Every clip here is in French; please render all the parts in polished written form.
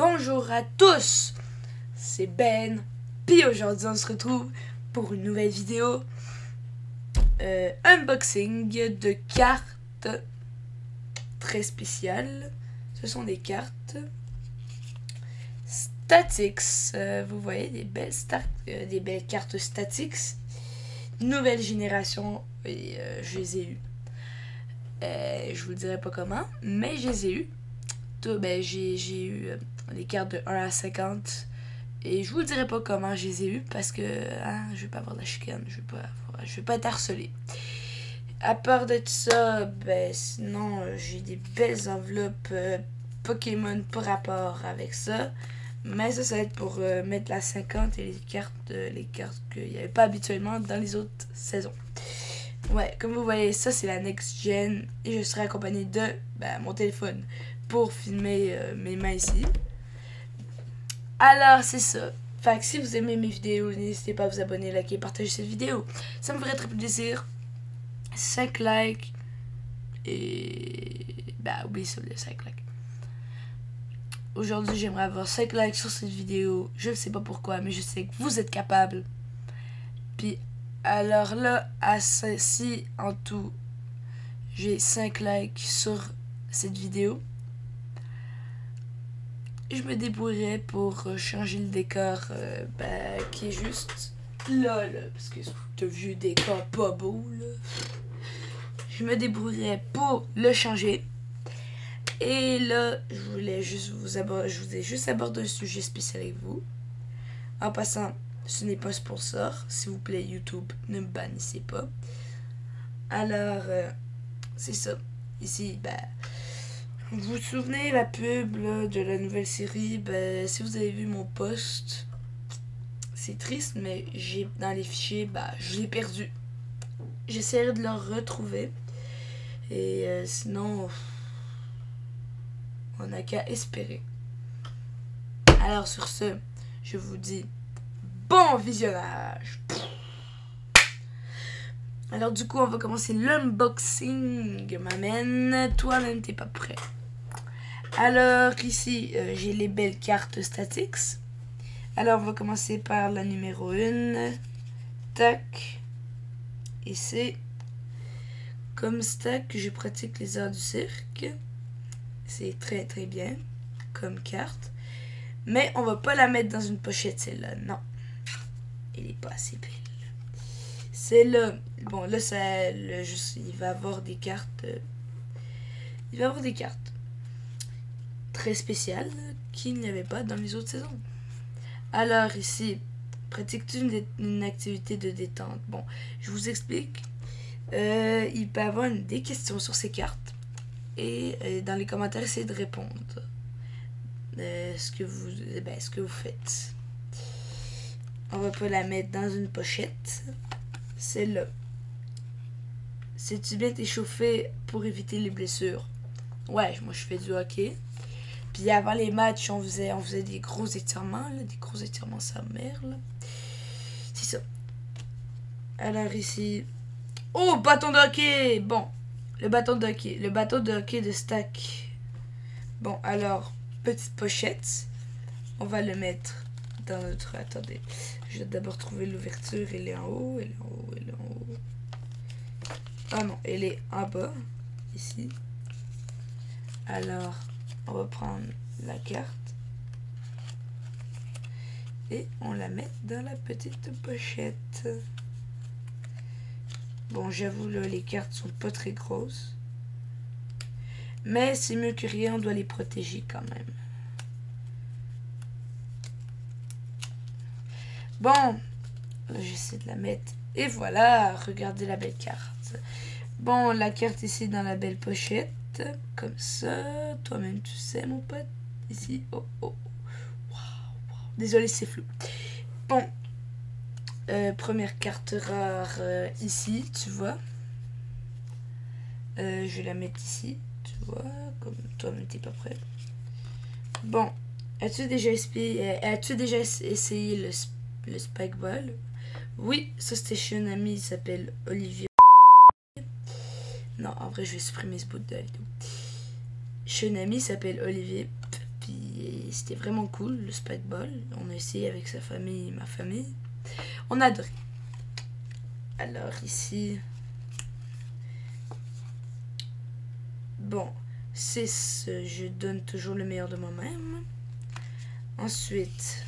Bonjour à tous, c'est Ben, puis aujourd'hui on se retrouve pour une nouvelle vidéo unboxing de cartes très spéciales. Ce sont des cartes Statics, vous voyez des belles cartes Statics, nouvelle génération, et je les ai eues. Je vous dirai pas comment, mais je les ai eues. J'ai eu les cartes de 1 à 50 et je vous dirai pas comment je les ai eues parce que je vais pas avoir de la chicane, je vais pas être harcelé. À part de ça, sinon j'ai des belles enveloppes Pokémon par rapport avec ça, mais ça va être pour mettre la 50 et les cartes qu'il n'y avait pas habituellement dans les autres saisons. Ouais, comme vous voyez, ça c'est la next gen et je serai accompagné de mon téléphone pour filmer mes mains ici. Alors c'est ça. Fait que si vous aimez mes vidéos, n'hésitez pas à vous abonner, liker, partager cette vidéo. Ça me ferait très plaisir. 5 likes et oui, ça les 5 likes. Aujourd'hui j'aimerais avoir 5 likes sur cette vidéo. Je ne sais pas pourquoi, mais je sais que vous êtes capables. Puis alors là, si en tout j'ai 5 likes sur cette vidéo, je me débrouillerai pour changer le décor qui est juste là, parce que c'est un vieux décor pas beau là. Je me débrouillerai pour le changer. Et là, je voulais juste aborder un sujet spécial avec vous. En passant, ce n'est pas sponsor. S'il vous plaît, YouTube, ne me bannissez pas. Alors, c'est ça. Ici, vous vous souvenez la pub là, de la nouvelle série? Si vous avez vu mon post, c'est triste, mais dans les fichiers, je l'ai perdu. J'essaierai de le retrouver. Et sinon, on n'a qu'à espérer. Alors sur ce, je vous dis bon visionnage. Alors du coup, on va commencer l'unboxing. M'amène, toi-même t'es pas prêt. Alors ici, j'ai les belles cartes Statics. Alors on va commencer par la numéro 1. Tac. Et c'est comme ça que je pratique les arts du cirque. C'est très très bien comme carte. Mais on va pas la mettre dans une pochette celle-là, non. Elle est pas assez belle. Celle-là, bon là il va avoir des cartes. Il va avoir des cartes très spéciales qu'il n'y avait pas dans les autres saisons. Alors ici, pratique-tu une activité de détente? Bon, je vous explique. Il peut y avoir des questions sur ces cartes. Et dans les commentaires, essayez de répondre. Ce que vous faites. On va pas la mettre dans une pochette. Celle-là. Sais-tu bien t'échauffer pour éviter les blessures? Ouais, moi je fais du hockey. Puis avant les matchs, on faisait des gros étirements, là, des gros étirements sa mère, là. C'est ça. Alors ici. Oh, bâton de hockey! Bon, le bâton de hockey de Stack. Bon, alors, petite pochette. On va le mettre dans notre... Attendez, je vais d'abord trouver l'ouverture. Elle est en haut, elle est en haut, elle est en haut. Ah non, elle est en bas, ici. Alors, on va prendre la carte. Et on la met dans la petite pochette. Bon, j'avoue, là, les cartes sont pas très grosses. Mais c'est mieux que rien, on doit les protéger quand même. Bon, là, j'essaie de la mettre. Et voilà, regardez la belle carte. Bon, la carte ici dans la belle pochette. Comme ça. Toi-même, tu sais, mon pote. Ici. Oh, oh. Wow, wow. Désolé, c'est flou. Bon. Première carte rare ici, tu vois. Je vais la mettre ici, tu vois, comme toi-même t'es pas prêt. Bon, as-tu déjà essayé le Spike Ball? Oui, ça c'était chez un ami, il s'appelle Olivier. Non, en vrai, je vais supprimer ce bout de la vidéo. Chez un ami, il s'appelle Olivier, puis c'était vraiment cool, le spikeball. On a essayé avec sa famille et ma famille. On a adoré. Alors ici... Bon, c'est ce, je donne toujours le meilleur de moi-même. Ensuite,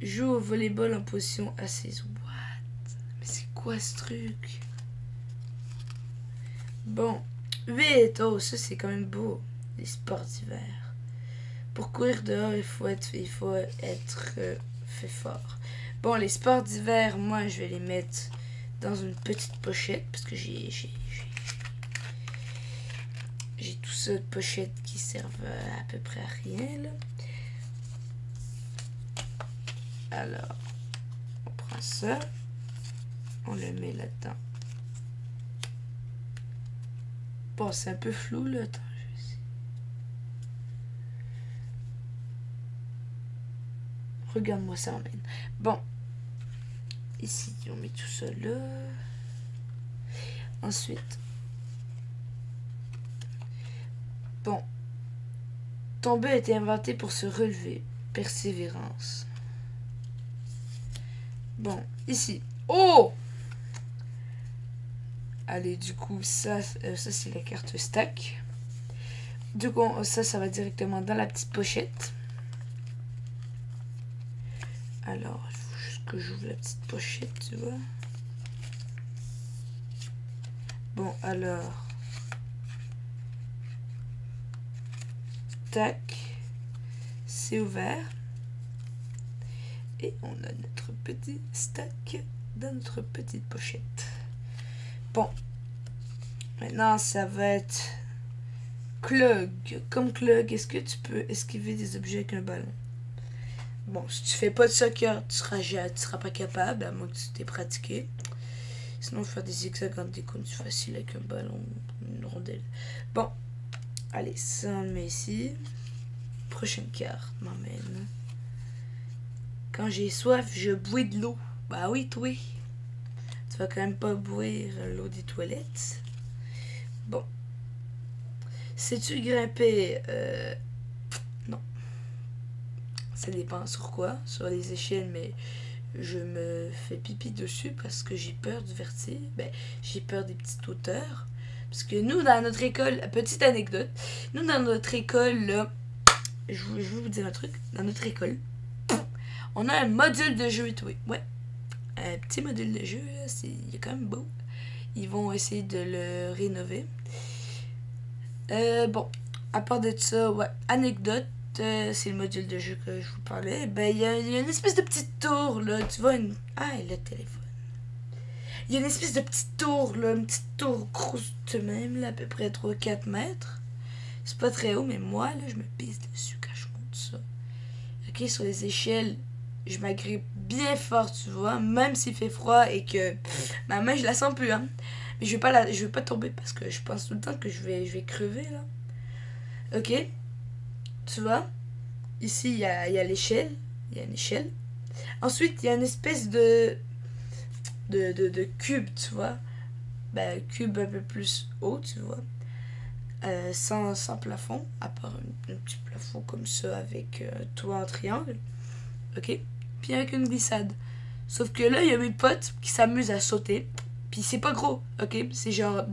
joue au volleyball en position assise. What? Mais c'est quoi ce truc? Bon, 8. Oh, ça c'est quand même beau. Les sports d'hiver. Pour courir dehors, il faut être fait fort. Bon, les sports d'hiver, moi je vais les mettre dans une petite pochette parce que j'ai tout ça de pochettes qui servent à peu près à rien là. Alors, on prend ça, on le met là-dedans. Bon, c'est un peu flou là. Attends, je vais essayer. Regarde-moi ça, emmène. Bon, ici, on met tout ça là. Ensuite, bon, tomber a été inventé pour se relever. Persévérance. Bon, ici. Oh! Allez, du coup, ça c'est la carte stack. Du coup, ça va directement dans la petite pochette. Alors, il faut juste que j'ouvre la petite pochette, tu vois. Bon, alors. Tac. C'est ouvert. Et on a notre petit stack dans notre petite pochette. Bon. Maintenant, ça va être Clog. Comme Clog, est-ce que tu peux esquiver des objets avec un ballon? Bon, si tu fais pas de soccer, tu seras pas capable, à moins que tu t'aies pratiqué. Sinon, faire des zigzags en déco, c'est facile avec un ballon, une rondelle. Bon, allez, ça on le met ici. Prochaine carte m'emmène. Quand j'ai soif, je bois de l'eau. Bah oui, toi. Tu vas quand même pas boire l'eau des toilettes. Bon. Sais-tu grimper? Non. Ça dépend sur quoi. Sur les échelles, mais je me fais pipi dessus parce que j'ai peur du vertige. Ben, j'ai peur des petites hauteurs. Parce que nous, dans notre école, petite anecdote, nous, dans notre école, là, je vais vous dire un truc. Dans notre école, on a un module de jeu et tout. Ouais. Un petit module de jeu, là, il est quand même beau. Ils vont essayer de le rénover. Bon, à part de ça, ouais, anecdote, c'est le module de jeu que je vous parlais. Ben, il y a une espèce de petite tour, là, tu vois, Ah, le téléphone. Il y a une espèce de petite tour, là, une petite tour croûte même, là, à peu près 3-4 mètres. C'est pas très haut, mais moi, là, je me pisse dessus quand je monte ça. Ok, sur les échelles, je m'agrippe bien fort, tu vois, même s'il fait froid et que ma main, je la sens plus, hein. Mais je vais pas tomber parce que je pense tout le temps que je vais crever, là. Ok, tu vois, ici, il y a l'échelle, il y a une échelle. Ensuite, il y a une espèce de cube, tu vois. Ben, cube un peu plus haut, tu vois. Sans plafond, à part un petit plafond comme ça avec un toit en triangle. Ok, puis avec une glissade. Sauf que là, il y a mes potes qui s'amusent à sauter. Puis c'est pas gros, ok? C'est genre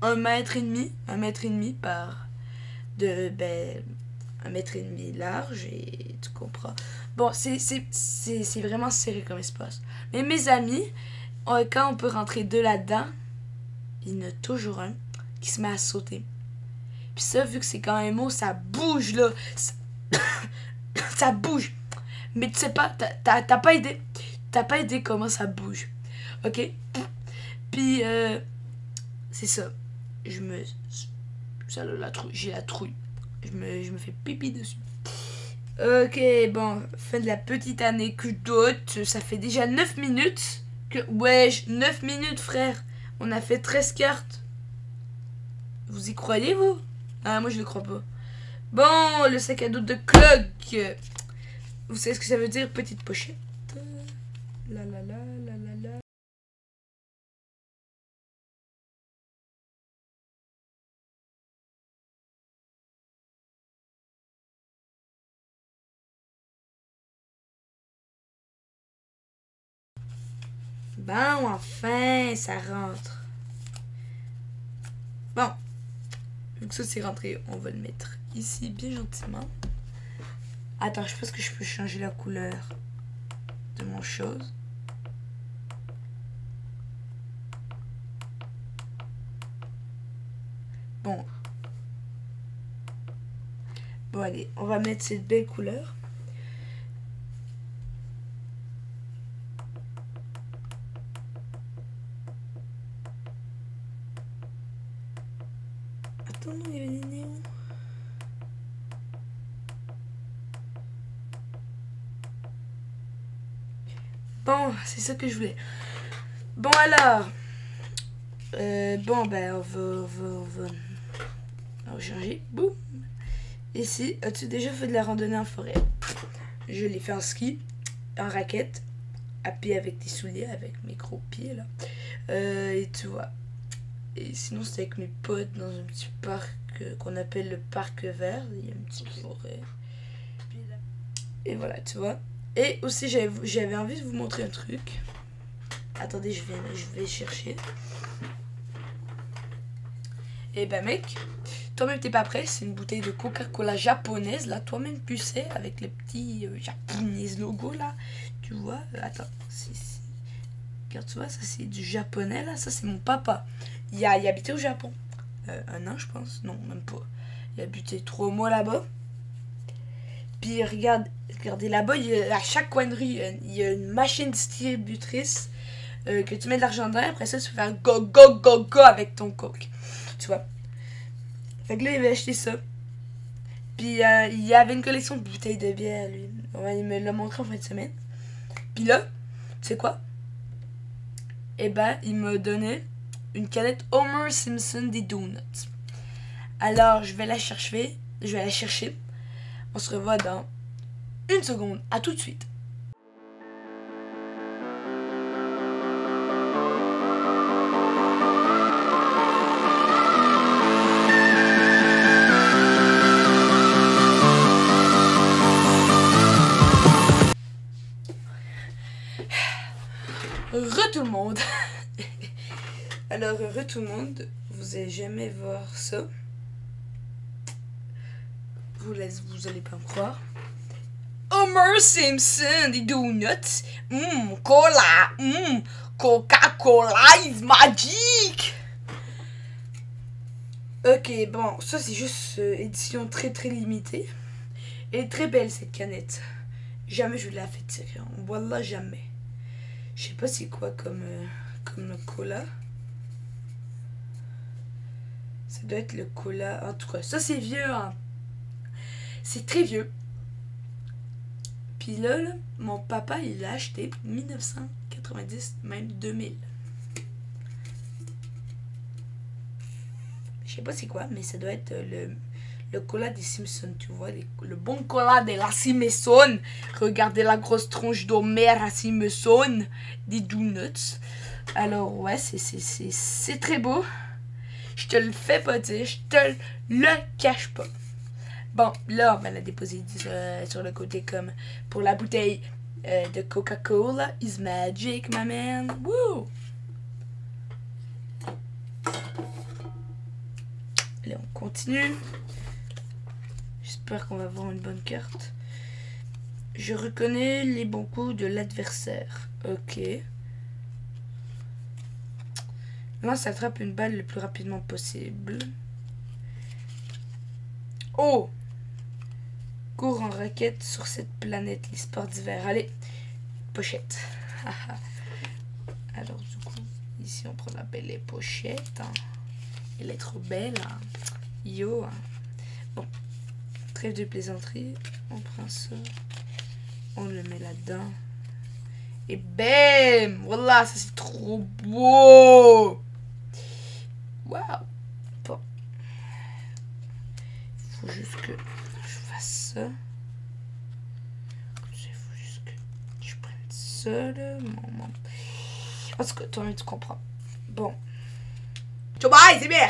1,5 m par ben 1,5 m large et tu comprends. Bon, c'est vraiment serré comme espace. Mais mes amis, quand on peut rentrer deux là-dedans, il y en a toujours un qui se met à sauter. Puis ça, vu que c'est quand même haut, ça bouge là. Ça bouge. Mais tu sais pas, t'as pas idée. T'as pas idée comment ça bouge. Ok? Puis, c'est ça. J'ai la trouille. Je me fais pipi dessus. Ok, bon, fin de la petite anecdote. Ça fait déjà 9 minutes. Ouais, 9 minutes, frère. On a fait 13 cartes. Vous y croyez, vous? Ah, moi, je le crois pas. Bon, le sac à dos de Clog. Vous savez ce que ça veut dire, petite pochette? La la la la la la. Bon, enfin, ça rentre. Bon. Vu que ça c'est rentré, on va le mettre ici bien gentiment. Attends, je pense que je peux changer la couleur de mon chose. Bon. Bon, allez, on va mettre cette belle couleur. Attends, non, il y avait des néons. Bon, c'est ça que je voulais. Bon, alors. Bon, ben, on va changer. Boum. Ici, as-tu déjà fait de la randonnée en forêt? Je l'ai fait en ski, en raquette, à pied avec des souliers, avec mes gros pieds, là. Et tu vois. Et sinon, c'était avec mes potes dans un petit parc qu'on appelle le parc vert. Il y a une petite forêt. Et voilà, tu vois. Et aussi, j'avais envie de vous montrer un truc. Attendez, je vais chercher. Et ben mec, toi-même t'es pas prêt. C'est une bouteille de Coca-Cola japonaise. Là, toi-même tu sais, avec le petit japonais logo là. Tu vois, attends. Regarde, tu vois, ça c'est du japonais là. Ça c'est mon papa. Il habitait au Japon. 1 an, je pense. Non, même pas. Il habitait 3 mois là-bas. Puis regardez là-bas, à chaque coin de rue, il y a une machine distributrice que tu mets de l'argent dedans. Après ça, tu peux faire go, go, go, go avec ton coke. Tu vois. Fait que là, il avait acheté ça. Puis il y avait une collection de bouteilles de bière, lui. Il me l'a montré en fin de semaine. Puis là, tu sais quoi? Eh ben, il m'a donné une canette Homer Simpson des Donuts. Alors, je vais la chercher. On se revoit dans 1 seconde. À tout de suite. Tout le monde. Alors, tout le monde, vous allez jamais voir ça. Vous allez pas me croire. Homer Simpson, des donuts. Cola. Coca-Cola is magic. Ok, bon, ça c'est juste édition très très limitée. Elle est très belle cette canette. Jamais je la fais tirer. Voilà, jamais. Je sais pas c'est quoi comme cola. Ça doit être le cola. En tout cas, ça c'est vieux. Hein. C'est très vieux. Puis là, mon papa, il l'a acheté 1990, même 2000. Je sais pas c'est quoi, mais ça doit être le cola des Simpsons, tu vois. Le bon cola de la Simpson. Regardez la grosse tronche d'Homer à Simpson. Des donuts. Alors, ouais, c'est très beau. Je te le fais pas dire. Je te le cache pas. Bon, là, on va la déposer sur le côté comme pour la bouteille de Coca-Cola is magic, my man. Woo! Là, on continue. J'espère qu'on va avoir une bonne carte. Je reconnais les bons coups de l'adversaire. Ok. Lance attrape une balle le plus rapidement possible. Oh! Cours en raquette sur cette planète, les sports d'hiver. Allez, pochette. Alors, du coup, ici, on prend la belle pochette. Hein. Elle est trop belle. Hein. Yo. Hein. Bon, trêve de plaisanterie. On prend ça. On le met là-dedans. Et bam! Voilà, ça c'est trop beau! Waouh! Bon. Il faut juste que je fasse ça. Il faut juste que je prenne ça, là. En tout cas, toi-même, tu comprends. Bon. Ciao, bye, c'est bien!